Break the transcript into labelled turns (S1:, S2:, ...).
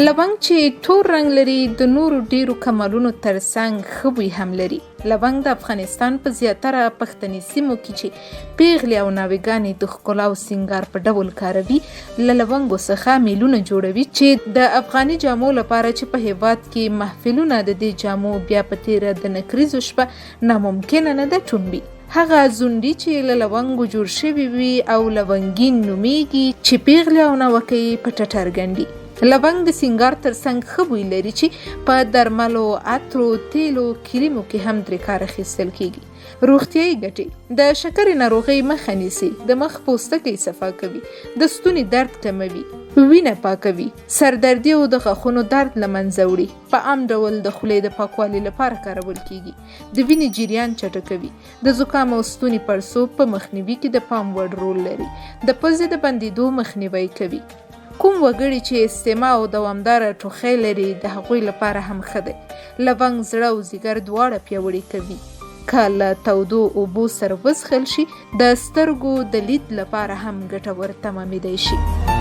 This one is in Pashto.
S1: لونګ چې تور رنګ لري د نورو ډیرو کمالونو ترڅنګ ښه بوی هم لري. لونګ د افغانستان په زیاتره پښتني سیمو کې چې پیغلې او ناوګانې د ښکلا او سینګار په ډول کاروي له لونګو څخه میلونه جوړوي چې د افغاني جامو لپاره چې په هیواد کې محفلونه د دې جامو بیا په تیره د نکریزو شپه ناممکنه نه ده ټومبي. هغه زونډي چې له لونګو جوړ شوي وي او لونګین نومیږي چې پیغلې او ناوکۍ په ټټر ګنډي. لونګ د سینګار ترڅنګ ښه بوی لري چې په درملو، عطرو، تیلو، کریمو کې هم ترې کار اخیستل کیږي. روغتیایي ګټې: د شکرې ناروغۍ مخه نیسي، د مخ پوستکی صفا کوي، د ستوني درد کموي، وینه پاکوي، سردردي او د غاښونو درد له منځه وړي. په عام ډول د خولې د پاکوالي لپاره کارول کیږي. د وینې جریان چټکوي. د زکام او ستوني پړسوب په مخنیوي کې د پام وړ رول لري. د پزې د بندیدو مخنیوی کوي. کوم وګړي چې استما او دوامداره ټوخی لري د هغوی لپاره هم ښه دی. لونګ زړه او ځیګر دواړه پیاوړي کوي. که له تودو اوبو سره وڅښل شي د سترګو د لید لپاره هم ګټور تمامېدای شي.